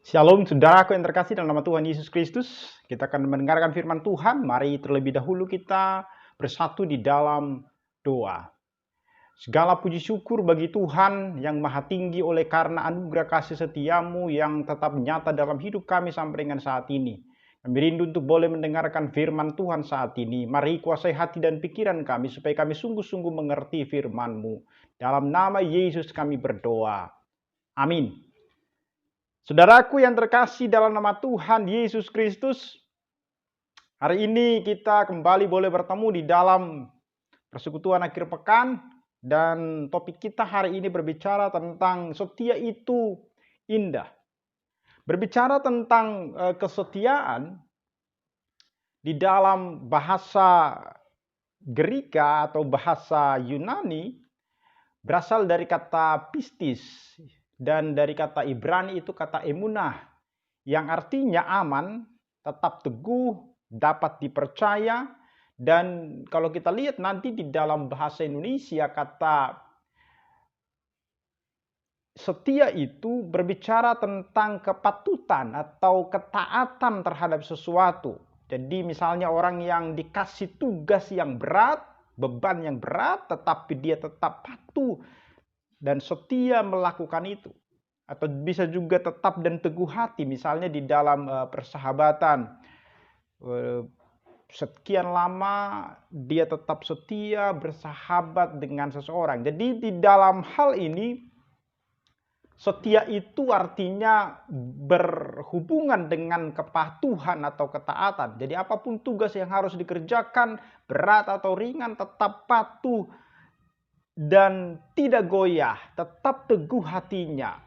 Shalom, saudaraku yang terkasih dalam nama Tuhan Yesus Kristus. Kita akan mendengarkan firman Tuhan. Mari terlebih dahulu kita bersatu di dalam doa. Segala puji syukur bagi Tuhan yang maha tinggi oleh karena anugerah kasih setiamu yang tetap nyata dalam hidup kami sampai dengan saat ini. Kami rindu untuk boleh mendengarkan firman Tuhan saat ini. Mari kuasai hati dan pikiran kami supaya kami sungguh-sungguh mengerti firman-Mu. Dalam nama Yesus kami berdoa. Amin. Saudaraku yang terkasih dalam nama Tuhan Yesus Kristus, hari ini kita kembali boleh bertemu di dalam persekutuan akhir pekan dan topik kita hari ini berbicara tentang setia itu indah. Berbicara tentang kesetiaan di dalam bahasa Gerika atau bahasa Yunani berasal dari kata pistis dan dari kata Ibrani itu kata emunah yang artinya aman, tetap teguh, dapat dipercaya. Dan kalau kita lihat nanti di dalam bahasa Indonesia kata setia itu berbicara tentang kepatutan atau ketaatan terhadap sesuatu. Jadi misalnya orang yang dikasih tugas yang berat, beban yang berat, tetapi dia tetap patuh dan setia melakukan itu. Atau bisa juga tetap dan teguh hati, misalnya di dalam persahabatan. Sekian lama dia tetap setia bersahabat dengan seseorang. Jadi di dalam hal ini setia itu artinya berhubungan dengan kepatuhan atau ketaatan. Jadi apapun tugas yang harus dikerjakan, berat atau ringan, tetap patuh dan tidak goyah, tetap teguh hatinya.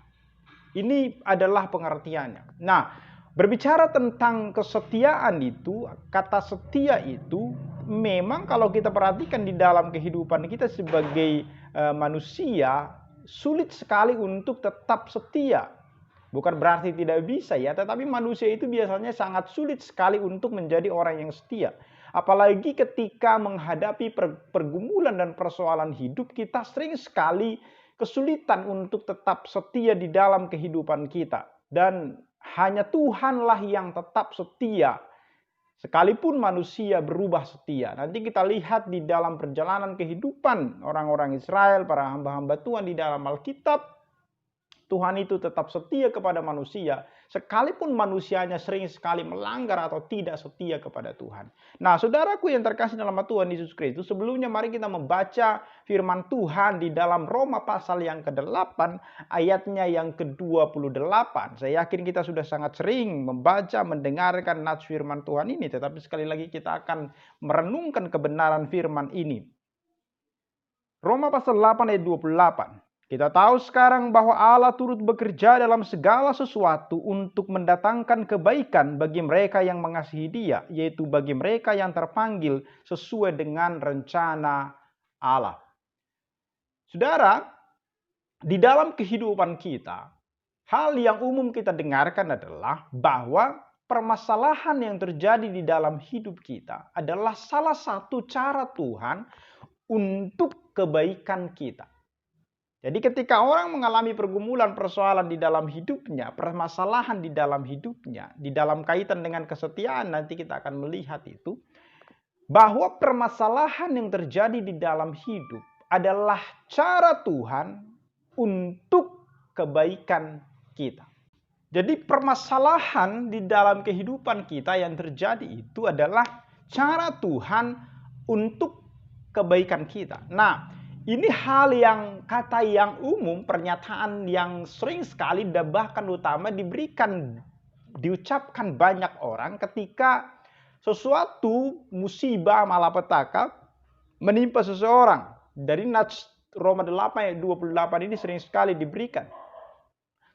Ini adalah pengertiannya. Nah, berbicara tentang kesetiaan itu, kata setia itu memang kalau kita perhatikan di dalam kehidupan kita sebagai manusia, sulit sekali untuk tetap setia. Bukan berarti tidak bisa ya, tetapi manusia itu biasanya sangat sulit sekali untuk menjadi orang yang setia. Apalagi ketika menghadapi pergumulan dan persoalan hidup, kita sering sekali kesulitan untuk tetap setia di dalam kehidupan kita. Dan hanya Tuhanlah yang tetap setia. Sekalipun manusia berubah setia. Nanti kita lihat di dalam perjalanan kehidupan orang-orang Israel, para hamba-hamba Tuhan di dalam Alkitab, Tuhan itu tetap setia kepada manusia, sekalipun manusianya sering sekali melanggar atau tidak setia kepada Tuhan. Nah, saudaraku yang terkasih dalam Tuhan Yesus Kristus, sebelumnya mari kita membaca firman Tuhan di dalam Roma pasal yang ke-8, ayatnya yang ke-28. Saya yakin kita sudah sangat sering membaca, mendengarkan nats firman Tuhan ini, tetapi sekali lagi kita akan merenungkan kebenaran firman ini. Roma pasal 8 ayat 28. Kita tahu sekarang bahwa Allah turut bekerja dalam segala sesuatu untuk mendatangkan kebaikan bagi mereka yang mengasihi Dia, yaitu bagi mereka yang terpanggil sesuai dengan rencana Allah. Saudara, di dalam kehidupan kita, hal yang umum kita dengarkan adalah bahwa permasalahan yang terjadi di dalam hidup kita adalah salah satu cara Tuhan untuk kebaikan kita. Jadi ketika orang mengalami pergumulan persoalan di dalam hidupnya, permasalahan di dalam hidupnya, di dalam kaitan dengan kesetiaan, nanti kita akan melihat itu, bahwa permasalahan yang terjadi di dalam hidup adalah cara Tuhan untuk kebaikan kita. Jadi permasalahan di dalam kehidupan kita yang terjadi itu adalah cara Tuhan untuk kebaikan kita. Nah, ini hal yang kata yang umum, pernyataan yang sering sekali dan bahkan utama diucapkan banyak orang ketika sesuatu musibah malapetaka menimpa seseorang. Dari nats Roma 8 ayat 28 ini sering sekali diberikan.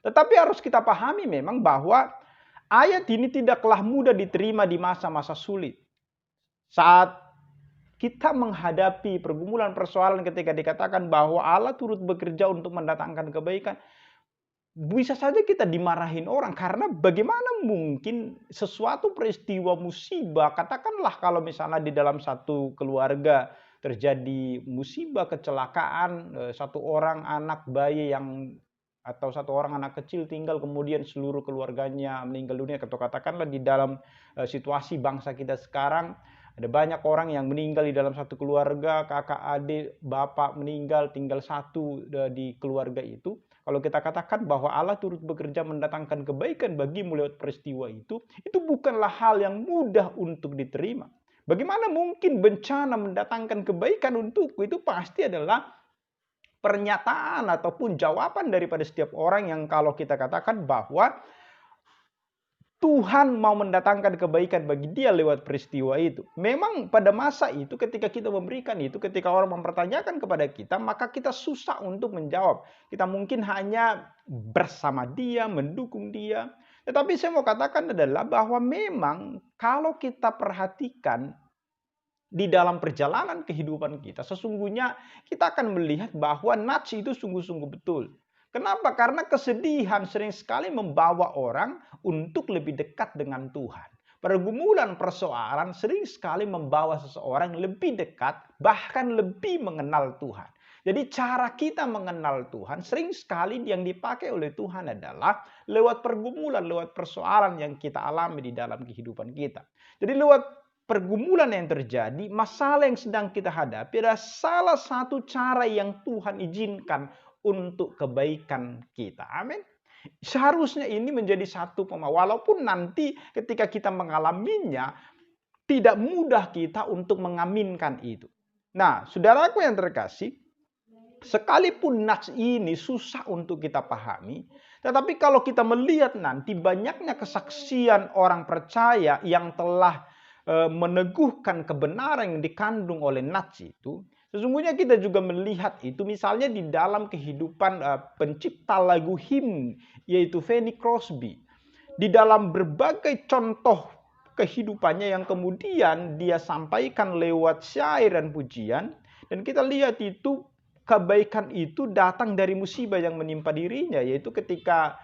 Tetapi harus kita pahami memang bahwa ayat ini tidaklah mudah diterima di masa-masa sulit. Saat kita menghadapi pergumulan persoalan ketika dikatakan bahwa Allah turut bekerja untuk mendatangkan kebaikan, bisa saja kita dimarahin orang karena bagaimana mungkin sesuatu peristiwa musibah, katakanlah kalau misalnya di dalam satu keluarga terjadi musibah kecelakaan, satu orang anak bayi yang atau satu orang anak kecil tinggal kemudian seluruh keluarganya meninggal dunia, atau katakanlah di dalam situasi bangsa kita sekarang ada banyak orang yang meninggal di dalam satu keluarga, kakak, adik, bapak meninggal, tinggal satu di keluarga itu. Kalau kita katakan bahwa Allah turut bekerja mendatangkan kebaikan bagimu lewat peristiwa itu bukanlah hal yang mudah untuk diterima. Bagaimana mungkin bencana mendatangkan kebaikan untukku? Itu pasti adalah pernyataan ataupun jawaban daripada setiap orang yang kalau kita katakan bahwa Tuhan mau mendatangkan kebaikan bagi dia lewat peristiwa itu. Memang pada masa itu ketika kita memberikan itu, ketika orang mempertanyakan kepada kita, maka kita susah untuk menjawab. Kita mungkin hanya bersama dia, mendukung dia. Tetapi saya mau katakan adalah bahwa memang kalau kita perhatikan di dalam perjalanan kehidupan kita, sesungguhnya kita akan melihat bahwa nats itu sungguh-sungguh betul. Kenapa? Karena kesedihan sering sekali membawa orang untuk lebih dekat dengan Tuhan. Pergumulan persoalan sering sekali membawa seseorang lebih dekat, bahkan lebih mengenal Tuhan. Jadi cara kita mengenal Tuhan sering sekali yang dipakai oleh Tuhan adalah lewat pergumulan, lewat persoalan yang kita alami di dalam kehidupan kita. Jadi lewat pergumulan yang terjadi, masalah yang sedang kita hadapi adalah salah satu cara yang Tuhan izinkan untuk kebaikan kita. Amin. Seharusnya ini menjadi satu walaupun nanti ketika kita mengalaminya tidak mudah kita untuk mengaminkan itu. Nah, saudaraku yang terkasih, sekalipun nats ini susah untuk kita pahami, tetapi kalau kita melihat nanti banyaknya kesaksian orang percaya yang telah meneguhkan kebenaran yang dikandung oleh nats itu, sesungguhnya kita juga melihat itu misalnya di dalam kehidupan pencipta lagu himn yaitu Fanny Crosby. Di dalam berbagai contoh kehidupannya yang kemudian dia sampaikan lewat syair dan pujian. Dan kita lihat itu kebaikan itu datang dari musibah yang menimpa dirinya. Yaitu ketika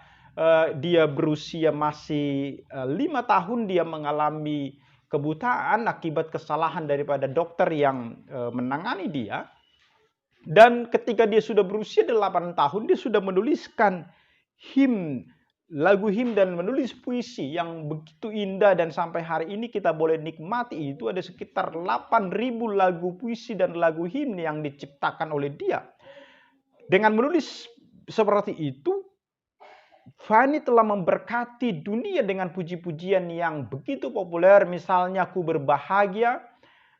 dia berusia masih 5 tahun dia mengalami kebutaan akibat kesalahan daripada dokter yang menangani dia. Dan ketika dia sudah berusia 8 tahun, dia sudah menuliskan lagu him dan menulis puisi yang begitu indah, dan sampai hari ini kita boleh nikmati itu. Ada sekitar 8.000 lagu puisi dan lagu him yang diciptakan oleh dia. Dengan menulis seperti itu, Fanny telah memberkati dunia dengan puji-pujian yang begitu populer. Misalnya Ku Berbahagia,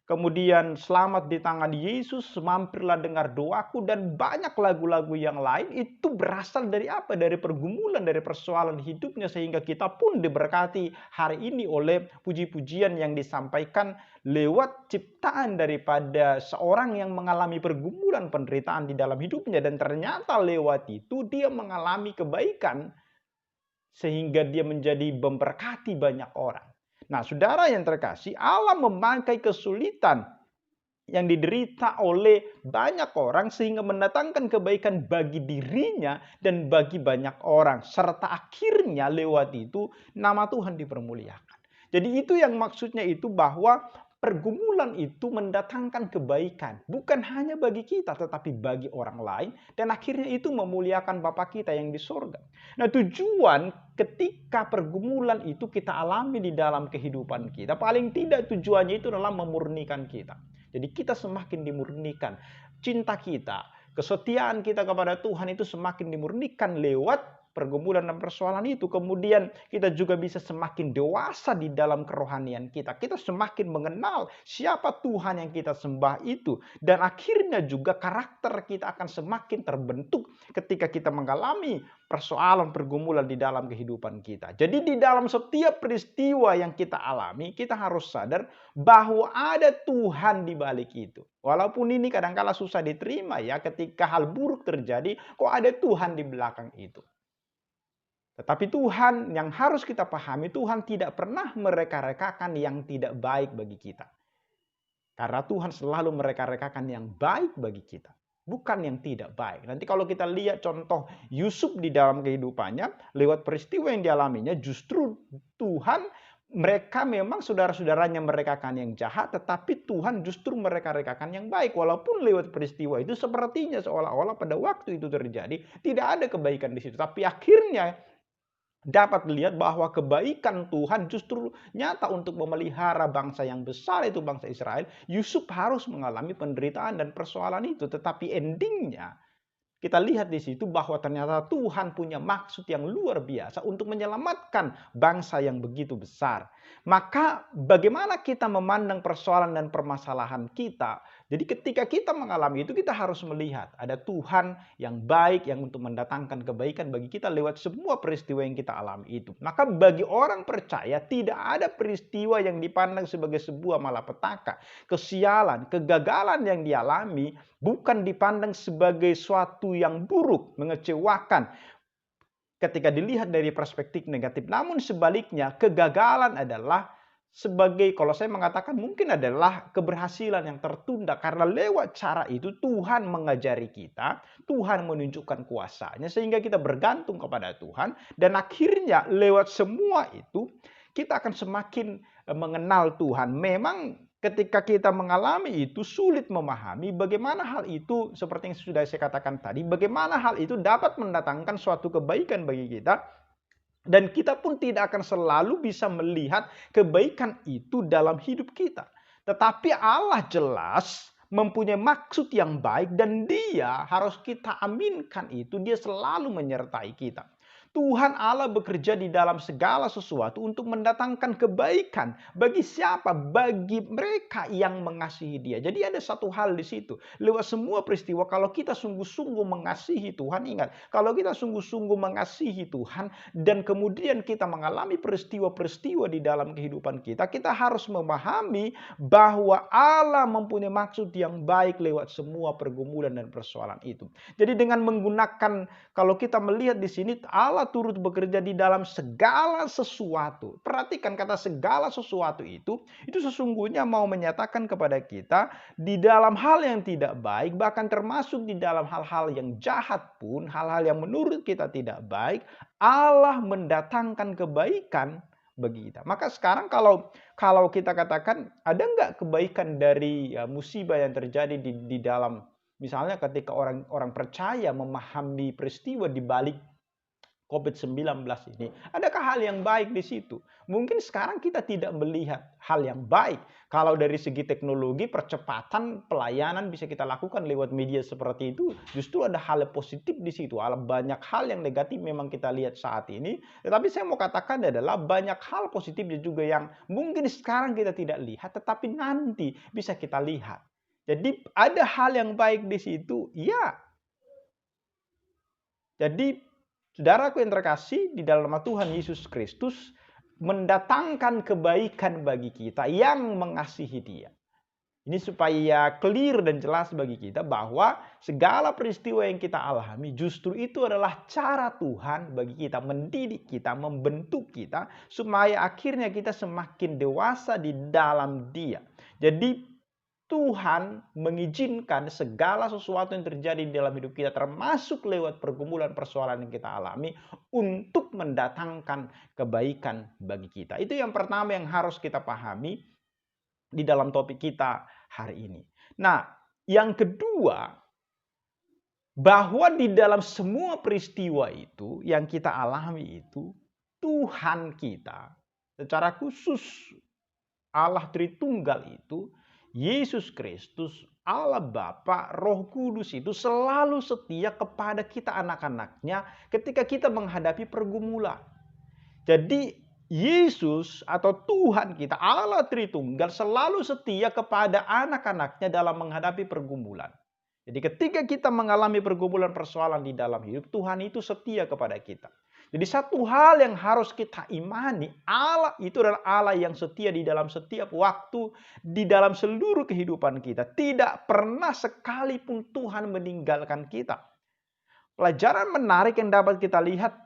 kemudian Selamat di Tangan Yesus, Mampirlah Dengar Doaku, dan banyak lagu-lagu yang lain. Itu berasal dari apa? Dari pergumulan, dari persoalan hidupnya, sehingga kita pun diberkati hari ini oleh puji-pujian yang disampaikan lewat ciptaan daripada seorang yang mengalami pergumulan, penderitaan di dalam hidupnya. Dan ternyata lewat itu dia mengalami kebaikan sehingga dia menjadi memberkati banyak orang. Nah, saudara yang terkasih, Allah memakai kesulitan yang diderita oleh banyak orang sehingga mendatangkan kebaikan bagi dirinya dan bagi banyak orang. Serta akhirnya lewat itu nama Tuhan dipermuliakan. Jadi itu yang maksudnya itu bahwa pergumulan itu mendatangkan kebaikan. Bukan hanya bagi kita tetapi bagi orang lain. Dan akhirnya itu memuliakan Bapa kita yang di surga. Nah, tujuan ketika pergumulan itu kita alami di dalam kehidupan kita, paling tidak tujuannya itu adalah memurnikan kita. Jadi kita semakin dimurnikan. Cinta kita, kesetiaan kita kepada Tuhan itu semakin dimurnikan lewat pergumulan dan persoalan itu. Kemudian kita juga bisa semakin dewasa di dalam kerohanian kita. Kita semakin mengenal siapa Tuhan yang kita sembah itu. Dan akhirnya juga karakter kita akan semakin terbentuk ketika kita mengalami persoalan pergumulan di dalam kehidupan kita. Jadi di dalam setiap peristiwa yang kita alami, kita harus sadar bahwa ada Tuhan di balik itu. Walaupun ini kadang-kala susah diterima ya, ketika hal buruk terjadi, kok ada Tuhan di belakang itu. Tetapi Tuhan yang harus kita pahami, Tuhan tidak pernah mereka-rekakan yang tidak baik bagi kita. Karena Tuhan selalu mereka-rekakan yang baik bagi kita, bukan yang tidak baik. Nanti kalau kita lihat contoh Yusuf di dalam kehidupannya, lewat peristiwa yang dialaminya, justru Tuhan mereka memang saudara-saudaranya merekakan yang jahat, tetapi Tuhan justru mereka-rekakan yang baik. Walaupun lewat peristiwa itu sepertinya seolah-olah pada waktu itu terjadi, tidak ada kebaikan di situ. Tapi akhirnya dapat dilihat bahwa kebaikan Tuhan justru nyata untuk memelihara bangsa yang besar itu bangsa Israel. Yusuf harus mengalami penderitaan dan persoalan itu, tetapi endingnya kita lihat di situ bahwa ternyata Tuhan punya maksud yang luar biasa untuk menyelamatkan bangsa yang begitu besar. Maka bagaimana kita memandang persoalan dan permasalahan kita? Jadi ketika kita mengalami itu, kita harus melihat ada Tuhan yang baik yang untuk mendatangkan kebaikan bagi kita lewat semua peristiwa yang kita alami itu. Maka bagi orang percaya tidak ada peristiwa yang dipandang sebagai sebuah malapetaka, kesialan, kegagalan yang dialami bukan dipandang sebagai suatu yang buruk, mengecewakan ketika dilihat dari perspektif negatif. Namun sebaliknya, kegagalan adalah sebagai, kalau saya mengatakan mungkin adalah keberhasilan yang tertunda. Karena lewat cara itu Tuhan mengajari kita, Tuhan menunjukkan kuasanya sehingga kita bergantung kepada Tuhan. Dan akhirnya lewat semua itu kita akan semakin mengenal Tuhan. Memang ketika kita mengalami itu sulit memahami bagaimana hal itu, seperti yang sudah saya katakan tadi, bagaimana hal itu dapat mendatangkan suatu kebaikan bagi kita. Dan kita pun tidak akan selalu bisa melihat kebaikan itu dalam hidup kita. Tetapi Allah jelas mempunyai maksud yang baik dan Dia harus kita aminkan itu. Dia selalu menyertai kita. Tuhan Allah bekerja di dalam segala sesuatu untuk mendatangkan kebaikan. Bagi siapa? Bagi mereka yang mengasihi Dia. Jadi ada satu hal di situ. Lewat semua peristiwa, kalau kita sungguh-sungguh mengasihi Tuhan, ingat, kalau kita sungguh-sungguh mengasihi Tuhan dan kemudian kita mengalami peristiwa-peristiwa di dalam kehidupan kita, kita harus memahami bahwa Allah mempunyai maksud yang baik lewat semua pergumulan dan persoalan itu. Jadi dengan menggunakan, kalau kita melihat di sini, Allah turut bekerja di dalam segala sesuatu. Perhatikan kata segala sesuatu itu sesungguhnya mau menyatakan kepada kita di dalam hal yang tidak baik, bahkan termasuk di dalam hal-hal yang jahat pun, hal-hal yang menurut kita tidak baik, Allah mendatangkan kebaikan bagi kita. Maka sekarang kalau kita katakan ada nggak kebaikan dari musibah yang terjadi di dalam, misalnya ketika orang percaya memahami peristiwa di balik COVID-19 ini, adakah hal yang baik di situ? Mungkin sekarang kita tidak melihat hal yang baik. Kalau dari segi teknologi, percepatan pelayanan bisa kita lakukan lewat media seperti itu, justru ada hal positif di situ. Banyak hal yang negatif memang kita lihat saat ini, tetapi saya mau katakan adalah banyak hal positif juga yang mungkin sekarang kita tidak lihat, tetapi nanti bisa kita lihat. Jadi ada hal yang baik di situ, ya. Jadi saudaraku yang terkasih, di dalam nama Tuhan Yesus Kristus mendatangkan kebaikan bagi kita yang mengasihi Dia. Ini supaya clear dan jelas bagi kita bahwa segala peristiwa yang kita alami justru itu adalah cara Tuhan bagi kita, mendidik kita, membentuk kita, supaya akhirnya kita semakin dewasa di dalam Dia. Jadi Tuhan mengizinkan segala sesuatu yang terjadi di dalam hidup kita, termasuk lewat pergumulan persoalan yang kita alami, untuk mendatangkan kebaikan bagi kita. Itu yang pertama yang harus kita pahami di dalam topik kita hari ini. Nah, yang kedua, bahwa di dalam semua peristiwa itu yang kita alami itu, Tuhan kita, secara khusus Allah Tritunggal itu, Yesus Kristus, Allah Bapa, Roh Kudus itu selalu setia kepada kita anak-anaknya ketika kita menghadapi pergumulan. Jadi Yesus atau Tuhan kita, Allah Tritunggal, selalu setia kepada anak-anaknya dalam menghadapi pergumulan. Jadi ketika kita mengalami pergumulan persoalan di dalam hidup, Tuhan itu setia kepada kita. Jadi satu hal yang harus kita imani, Allah itu adalah Allah yang setia di dalam setiap waktu, di dalam seluruh kehidupan kita. Tidak pernah sekalipun Tuhan meninggalkan kita. Pelajaran menarik yang dapat kita lihat,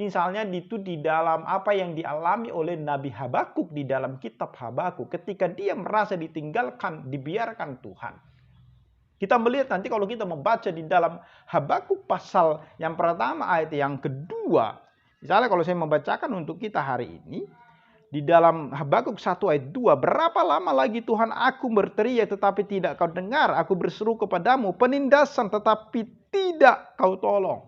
misalnya itu di dalam apa yang dialami oleh Nabi Habakuk di dalam kitab Habakuk. Ketika dia merasa ditinggalkan, dibiarkan Tuhan. Kita melihat nanti kalau kita membaca di dalam Habakuk pasal yang pertama ayat yang kedua. Misalnya kalau saya membacakan untuk kita hari ini. Di dalam Habakuk 1 ayat 2, berapa lama lagi Tuhan aku berteriak tetapi tidak kau dengar, aku berseru kepadamu penindasan tetapi tidak kau tolong.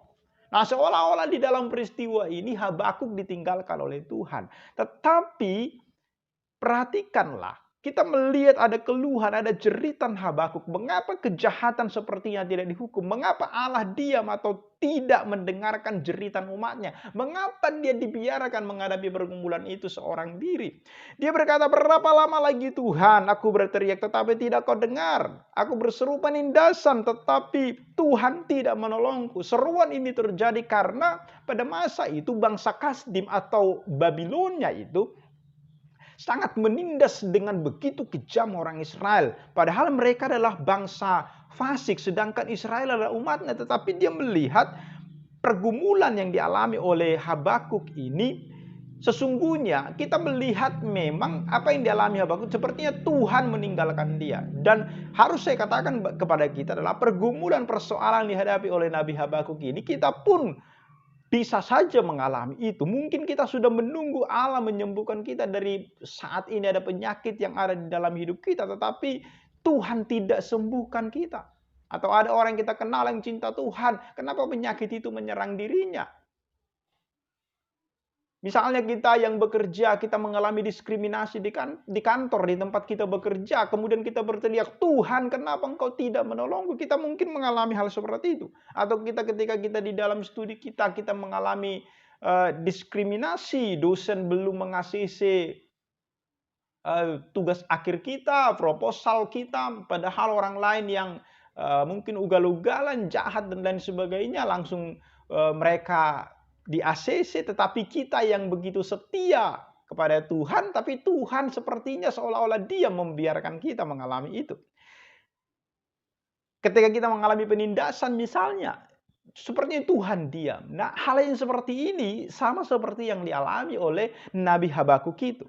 Nah, seolah-olah di dalam peristiwa ini Habakuk ditinggalkan oleh Tuhan. Tetapi perhatikanlah, kita melihat ada keluhan, ada jeritan Habakuk. Mengapa kejahatan sepertinya tidak dihukum? Mengapa Allah diam atau tidak mendengarkan jeritan umatnya? Mengapa dia dibiarkan menghadapi pergumulan itu seorang diri? Dia berkata, berapa lama lagi Tuhan aku berteriak tetapi tidak kau dengar. Aku berseru penindasan tetapi Tuhan tidak menolongku. Seruan ini terjadi karena pada masa itu bangsa Kasdim atau Babilonia itu sangat menindas dengan begitu kejam orang Israel. Padahal mereka adalah bangsa fasik, sedangkan Israel adalah umatnya. Tetapi dia melihat pergumulan yang dialami oleh Habakuk ini, sesungguhnya kita melihat memang apa yang dialami Habakuk sepertinya Tuhan meninggalkan dia. Dan harus saya katakan kepada kita adalah pergumulan persoalan dihadapi oleh Nabi Habakuk ini, kita pun bisa saja mengalami itu. Mungkin kita sudah menunggu Allah menyembuhkan kita dari saat ini ada penyakit yang ada di dalam hidup kita. Tetapi Tuhan tidak sembuhkan kita. Atau ada orang yang kita kenal yang cinta Tuhan. Kenapa penyakit itu menyerang dirinya? Misalnya kita yang bekerja, kita mengalami diskriminasi di kantor, di tempat kita bekerja. Kemudian kita berteriak, Tuhan kenapa engkau tidak menolongku? Kita mungkin mengalami hal seperti itu. Atau ketika kita di dalam studi kita mengalami diskriminasi. Dosen belum mengasih tugas akhir kita, proposal kita. Padahal orang lain yang mungkin ugal-ugalan, jahat dan lain sebagainya. Langsung mereka di ACC, tetapi kita yang begitu setia kepada Tuhan, tapi Tuhan sepertinya seolah-olah dia membiarkan kita mengalami itu. Ketika kita mengalami penindasan misalnya, sepertinya Tuhan diam. Nah, hal yang seperti ini sama seperti yang dialami oleh Nabi Habakuk itu.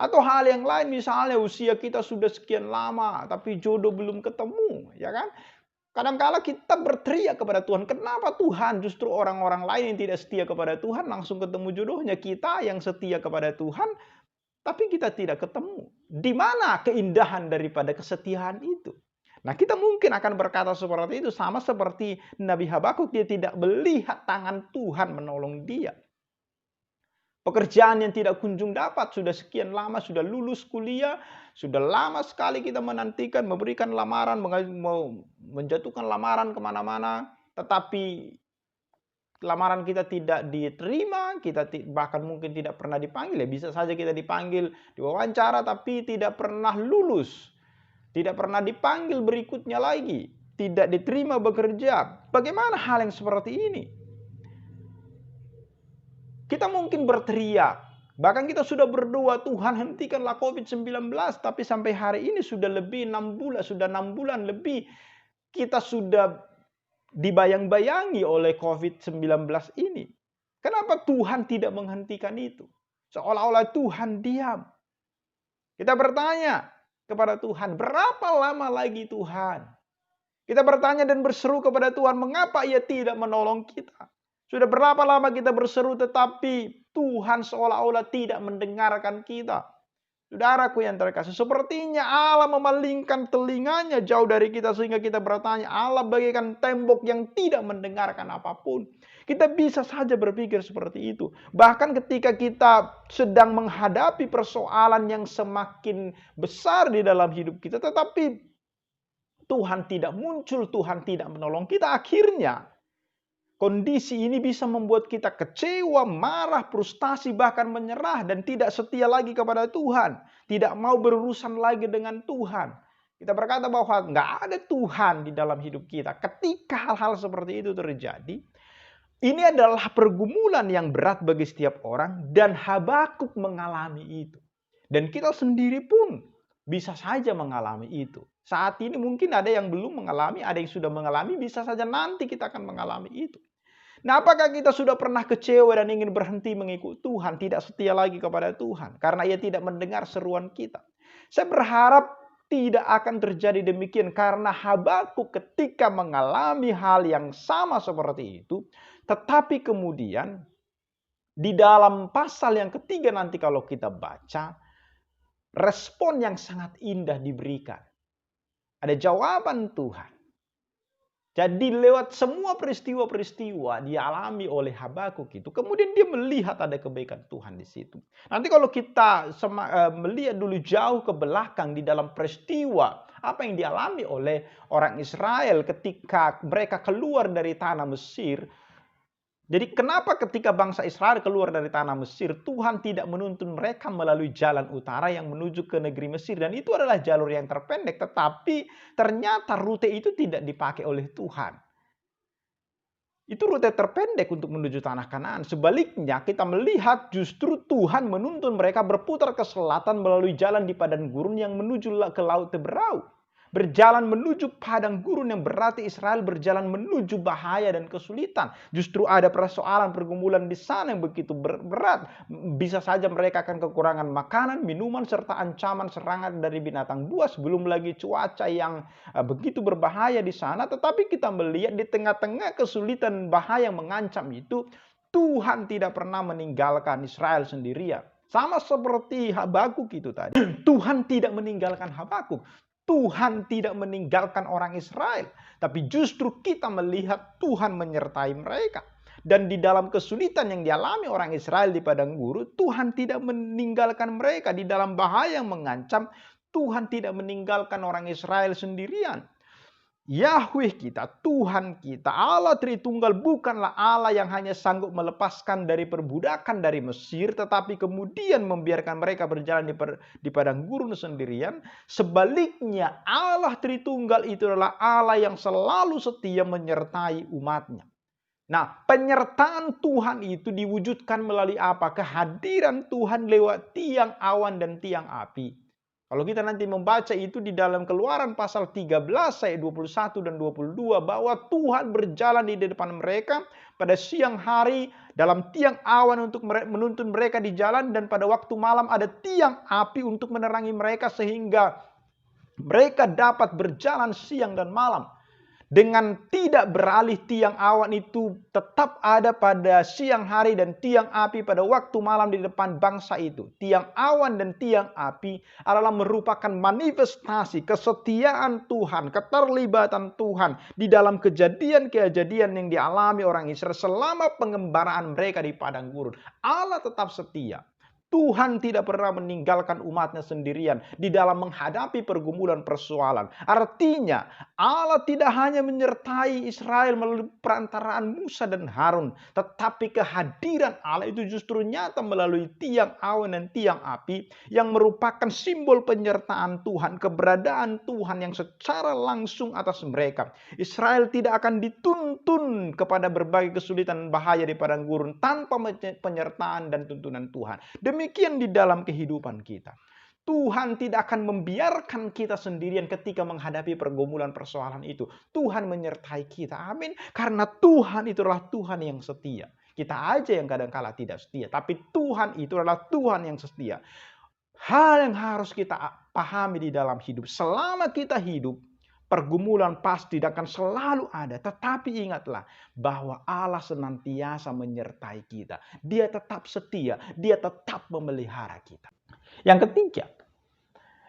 Atau hal yang lain misalnya usia kita sudah sekian lama, tapi jodoh belum ketemu, ya kan? Kadang-kala kita berteriak kepada Tuhan, kenapa Tuhan justru orang-orang lain yang tidak setia kepada Tuhan langsung ketemu jodohnya, kita yang setia kepada Tuhan tapi kita tidak ketemu. Di mana keindahan daripada kesetiaan itu? Nah, kita mungkin akan berkata seperti itu, sama seperti Nabi Habakuk, dia tidak melihat tangan Tuhan menolong dia. Pekerjaan yang tidak kunjung dapat, sudah sekian lama, sudah lulus kuliah, sudah lama sekali kita menantikan, memberikan lamaran, menjatuhkan lamaran kemana-mana, tetapi lamaran kita tidak diterima, kita bahkan mungkin tidak pernah dipanggil. Ya, bisa saja kita dipanggil, diwawancara, tapi tidak pernah lulus, tidak pernah dipanggil berikutnya lagi, tidak diterima bekerja. Bagaimana hal yang seperti ini? Kita mungkin berteriak, bahkan kita sudah berdoa, Tuhan hentikanlah COVID-19, tapi sampai hari ini sudah lebih 6 bulan, sudah 6 bulan lebih kita sudah dibayang-bayangi oleh COVID-19 ini. Kenapa Tuhan tidak menghentikan itu? Seolah-olah Tuhan diam. Kita bertanya kepada Tuhan, berapa lama lagi Tuhan? Kita bertanya dan berseru kepada Tuhan, mengapa Ia tidak menolong kita? Sudah berapa lama kita berseru tetapi Tuhan seolah-olah tidak mendengarkan kita. Saudaraku yang terkasih, sepertinya Allah memalingkan telinganya jauh dari kita sehingga kita bertanya, Allah bagaikan tembok yang tidak mendengarkan apapun. Kita bisa saja berpikir seperti itu. Bahkan ketika kita sedang menghadapi persoalan yang semakin besar di dalam hidup kita, tetapi Tuhan tidak muncul, Tuhan tidak menolong kita, akhirnya kondisi ini bisa membuat kita kecewa, marah, frustasi, bahkan menyerah dan tidak setia lagi kepada Tuhan. Tidak mau berurusan lagi dengan Tuhan. Kita berkata bahwa nggak ada Tuhan di dalam hidup kita. Ketika hal-hal seperti itu terjadi, ini adalah pergumulan yang berat bagi setiap orang dan Habakuk mengalami itu. Dan kita sendiri pun bisa saja mengalami itu. Saat ini mungkin ada yang belum mengalami, ada yang sudah mengalami, bisa saja nanti kita akan mengalami itu. Nah, apakah kita sudah pernah kecewa dan ingin berhenti mengikut Tuhan, tidak setia lagi kepada Tuhan, karena Ia tidak mendengar seruan kita? Saya berharap tidak akan terjadi demikian, karena Habakuk ketika mengalami hal yang sama seperti itu, tetapi kemudian Di dalam pasal yang ketiga nanti kalau kita baca, respon yang sangat indah diberikan. Ada jawaban Tuhan. Jadi lewat semua peristiwa-peristiwa dialami oleh Habakuk itu, kemudian dia melihat ada kebaikan Tuhan di situ. Nanti kalau kita melihat dulu jauh ke belakang di dalam peristiwa apa yang dialami oleh orang Israel ketika mereka keluar dari tanah Mesir. Jadi kenapa ketika bangsa Israel keluar dari tanah Mesir, Tuhan tidak menuntun mereka melalui jalan utara yang menuju ke negeri Mesir. Dan itu adalah jalur yang terpendek, tetapi ternyata rute itu tidak dipakai oleh Tuhan. Itu rute terpendek untuk menuju tanah Kanaan. Sebaliknya kita melihat justru Tuhan menuntun mereka berputar ke selatan melalui jalan di padang gurun yang menuju ke Laut Teberau. Berjalan menuju padang gurun yang berarti Israel berjalan menuju bahaya dan kesulitan. Justru ada persoalan pergumulan di sana yang begitu berat. Bisa saja mereka akan kekurangan makanan, minuman, serta ancaman serangan dari binatang buas. Belum lagi cuaca yang begitu berbahaya di sana. Tetapi kita melihat di tengah-tengah kesulitan bahaya yang mengancam itu, Tuhan tidak pernah meninggalkan Israel sendirian. Sama seperti Habakuk itu tadi. Tuhan tidak meninggalkan Habakuk. Tuhan tidak meninggalkan orang Israel. Tapi justru kita melihat Tuhan menyertai mereka. Dan di dalam kesulitan yang dialami orang Israel di padang gurun, Tuhan tidak meninggalkan mereka. Di dalam bahaya yang mengancam, Tuhan tidak meninggalkan orang Israel sendirian. Yahweh kita, Tuhan kita, Allah Tritunggal bukanlah Allah yang hanya sanggup melepaskan dari perbudakan dari Mesir, tetapi kemudian membiarkan mereka berjalan di padang gurun sendirian. Sebaliknya, Allah Tritunggal itu adalah Allah yang selalu setia menyertai umatnya. Nah, penyertaan Tuhan itu diwujudkan melalui apa? Kehadiran Tuhan lewat tiang awan dan tiang api. Kalau kita nanti membaca itu di dalam Keluaran pasal 13 ayat 21 dan 22 bahwa Tuhan berjalan di depan mereka pada siang hari dalam tiang awan untuk menuntun mereka di jalan, dan pada waktu malam ada tiang api untuk menerangi mereka sehingga mereka dapat berjalan siang dan malam. Dengan tidak beralih, tiang awan itu tetap ada pada siang hari dan tiang api pada waktu malam di depan bangsa itu. Tiang awan dan tiang api adalah merupakan manifestasi kesetiaan Tuhan, keterlibatan Tuhan di dalam kejadian-kejadian yang dialami orang Israel selama pengembaraan mereka di padang gurun. Allah tetap setia. Tuhan tidak pernah meninggalkan umatnya sendirian di dalam menghadapi pergumulan persoalan. Artinya Allah tidak hanya menyertai Israel melalui perantaraan Musa dan Harun, tetapi kehadiran Allah itu justru nyata melalui tiang awan dan tiang api yang merupakan simbol penyertaan Tuhan, keberadaan Tuhan yang secara langsung atas mereka. Israel tidak akan dituntun kepada berbagai kesulitan bahaya di padang gurun tanpa penyertaan dan tuntunan Tuhan. Demikian di dalam kehidupan kita. Tuhan tidak akan membiarkan kita sendirian ketika menghadapi pergumulan persoalan itu. Tuhan menyertai kita. Amin. Karena Tuhan itu adalah Tuhan yang setia. Kita aja yang kadang-kala tidak setia. Tapi Tuhan itu adalah Tuhan yang setia. Hal yang harus kita pahami di dalam hidup. Selama kita hidup, pergumulan pasti akan selalu ada. Tetapi ingatlah bahwa Allah senantiasa menyertai kita. Dia tetap setia. Dia tetap memelihara kita. Yang ketiga,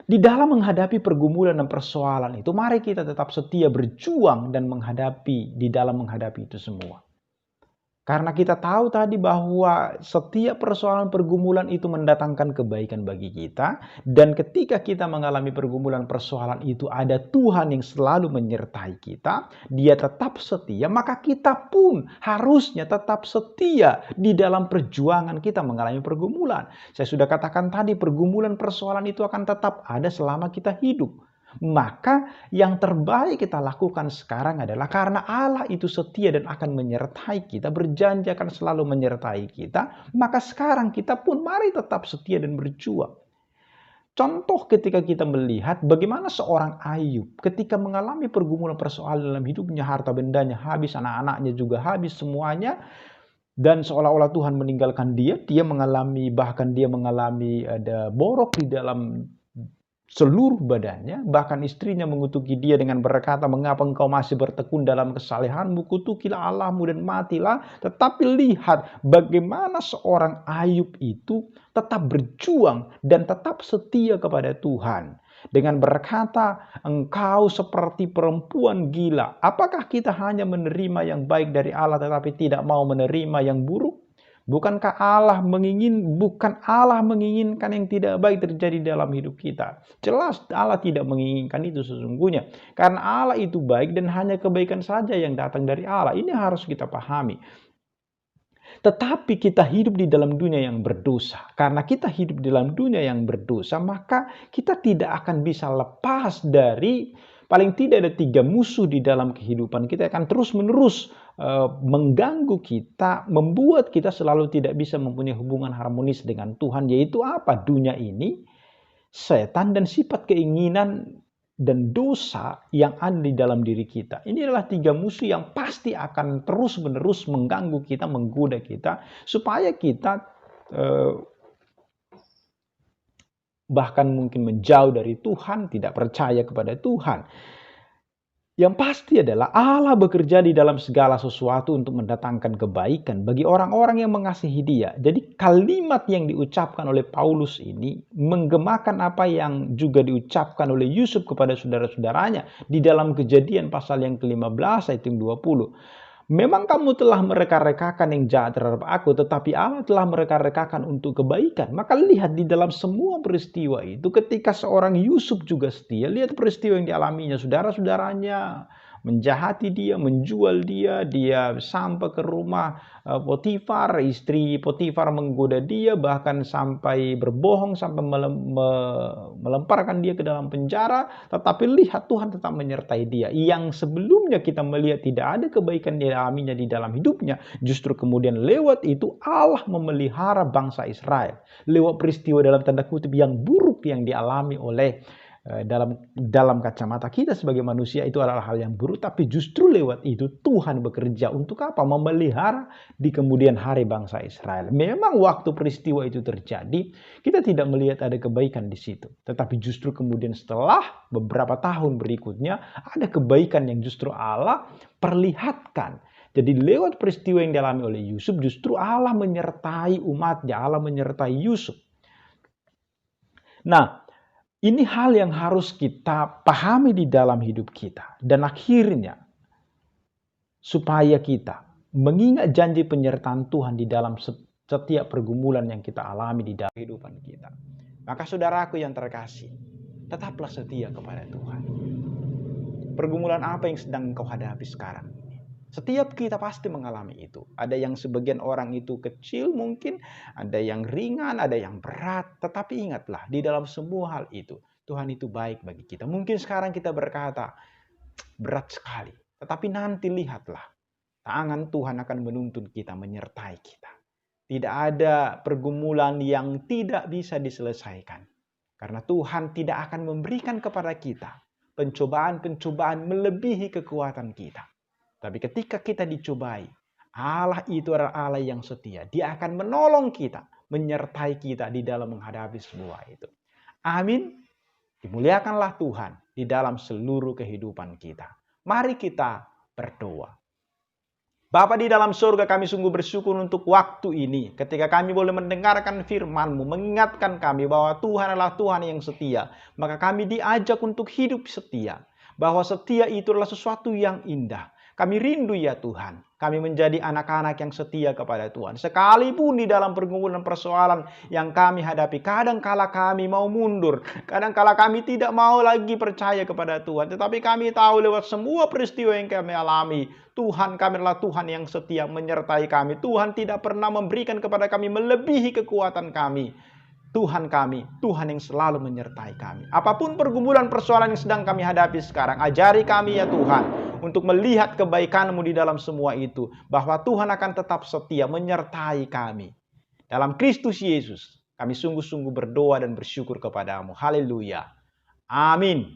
di dalam menghadapi pergumulan dan persoalan itu, mari kita tetap setia berjuang dan di dalam menghadapi itu semua. Karena kita tahu tadi bahwa setiap persoalan pergumulan itu mendatangkan kebaikan bagi kita. Dan ketika kita mengalami pergumulan persoalan itu ada Tuhan yang selalu menyertai kita. Dia tetap setia, maka kita pun harusnya tetap setia di dalam perjuangan kita mengalami pergumulan. Saya sudah katakan tadi pergumulan persoalan itu akan tetap ada selama kita hidup. Maka yang terbaik kita lakukan sekarang adalah karena Allah itu setia dan akan menyertai kita, berjanji akan selalu menyertai kita, maka sekarang kita pun mari tetap setia dan berjuang. Contoh ketika kita melihat bagaimana seorang Ayub ketika mengalami pergumulan persoalan dalam hidupnya, harta bendanya habis, anak-anaknya juga habis semuanya, dan seolah-olah Tuhan meninggalkan dia mengalami ada borok di dalam seluruh badannya. Bahkan istrinya mengutuki dia dengan berkata, "Mengapa engkau masih bertekun dalam kesalehanmu? Kutukilah Allahmu dan matilah." Tetapi lihat bagaimana seorang Ayub itu tetap berjuang dan tetap setia kepada Tuhan. Dengan berkata, "Engkau seperti perempuan gila." Apakah kita hanya menerima yang baik dari Allah tetapi tidak mau menerima yang buruk? Bukan Allah menginginkan yang tidak baik terjadi dalam hidup kita. Jelas Allah tidak menginginkan itu sesungguhnya. Karena Allah itu baik dan hanya kebaikan saja yang datang dari Allah. Ini harus kita pahami. Tetapi kita hidup di dalam dunia yang berdosa. Karena kita hidup di dalam dunia yang berdosa, maka kita tidak akan bisa lepas dari, paling tidak ada 3 musuh di dalam kehidupan kita akan terus-menerus mengganggu kita, membuat kita selalu tidak bisa mempunyai hubungan harmonis dengan Tuhan. Yaitu apa? Dunia ini, setan, dan sifat keinginan dan dosa yang ada di dalam diri kita. Ini adalah 3 musuh yang pasti akan terus-menerus mengganggu kita, menggoda kita, supaya kita bahkan mungkin menjauh dari Tuhan, tidak percaya kepada Tuhan. Yang pasti adalah Allah bekerja di dalam segala sesuatu untuk mendatangkan kebaikan bagi orang-orang yang mengasihi Dia. Jadi kalimat yang diucapkan oleh Paulus ini menggemakan apa yang juga diucapkan oleh Yusuf kepada saudara-saudaranya di dalam Kejadian pasal yang ke-15 ayat yang 20. "Memang kamu telah mereka-rekakan yang jahat terhadap aku, tetapi Allah telah mereka-rekakan untuk kebaikan." Maka lihat di dalam semua peristiwa itu, ketika seorang Yusuf juga setia, lihat peristiwa yang dialaminya. Saudara-saudaranya menjahati dia, menjual dia, dia sampai ke rumah Potifar, istri Potifar menggoda dia, bahkan sampai berbohong, sampai melemparkan dia ke dalam penjara. Tetapi lihat Tuhan tetap menyertai dia. Yang sebelumnya kita melihat tidak ada kebaikan yang dialaminya di dalam hidupnya, justru kemudian lewat itu Allah memelihara bangsa Israel. Lewat peristiwa dalam tanda kutip yang buruk yang dialami oleh dalam kacamata kita sebagai manusia itu adalah hal yang buruk, tapi justru lewat itu Tuhan bekerja untuk apa? Memelihara di kemudian hari bangsa Israel. Memang waktu peristiwa itu terjadi, kita tidak melihat ada kebaikan di situ, tetapi justru kemudian setelah beberapa tahun berikutnya ada kebaikan yang justru Allah perlihatkan. Jadi lewat peristiwa yang dialami oleh Yusuf, justru Allah menyertai umatnya, Allah menyertai Yusuf. Nah, ini hal yang harus kita pahami di dalam hidup kita. Dan akhirnya, supaya kita mengingat janji penyertaan Tuhan di dalam setiap pergumulan yang kita alami di dalam kehidupan kita. Maka saudaraku yang terkasih, tetaplah setia kepada Tuhan. Pergumulan apa yang sedang engkau hadapi sekarang? Setiap kita pasti mengalami itu. Ada yang sebagian orang itu kecil mungkin, ada yang ringan, ada yang berat. Tetapi ingatlah, di dalam semua hal itu, Tuhan itu baik bagi kita. Mungkin sekarang kita berkata, berat sekali. Tetapi nanti lihatlah, tangan Tuhan akan menuntun kita, menyertai kita. Tidak ada pergumulan yang tidak bisa diselesaikan. Karena Tuhan tidak akan memberikan kepada kita pencobaan-pencobaan melebihi kekuatan kita. Tapi ketika kita dicobai, Allah itu adalah Allah yang setia. Dia akan menolong kita, menyertai kita di dalam menghadapi semua itu. Amin. Dimuliakanlah Tuhan di dalam seluruh kehidupan kita. Mari kita berdoa. Bapa di dalam surga, kami sungguh bersyukur untuk waktu ini. Ketika kami boleh mendengarkan firman-Mu, mengingatkan kami bahwa Tuhan adalah Tuhan yang setia. Maka kami diajak untuk hidup setia. Bahwa setia itu adalah sesuatu yang indah. Kami rindu ya Tuhan, kami menjadi anak-anak yang setia kepada Tuhan. Sekalipun di dalam pergumulan persoalan yang kami hadapi, kadangkala kami mau mundur, kadangkala kami tidak mau lagi percaya kepada Tuhan. Tetapi kami tahu lewat semua peristiwa yang kami alami, Tuhan kami adalah Tuhan yang setia menyertai kami. Tuhan tidak pernah memberikan kepada kami melebihi kekuatan kami. Tuhan kami, Tuhan yang selalu menyertai kami. Apapun pergumulan persoalan yang sedang kami hadapi sekarang, ajari kami ya Tuhan, untuk melihat kebaikan-Mu di dalam semua itu. Bahwa Tuhan akan tetap setia menyertai kami. Dalam Kristus Yesus, kami sungguh-sungguh berdoa dan bersyukur kepada-Mu. Haleluya. Amin.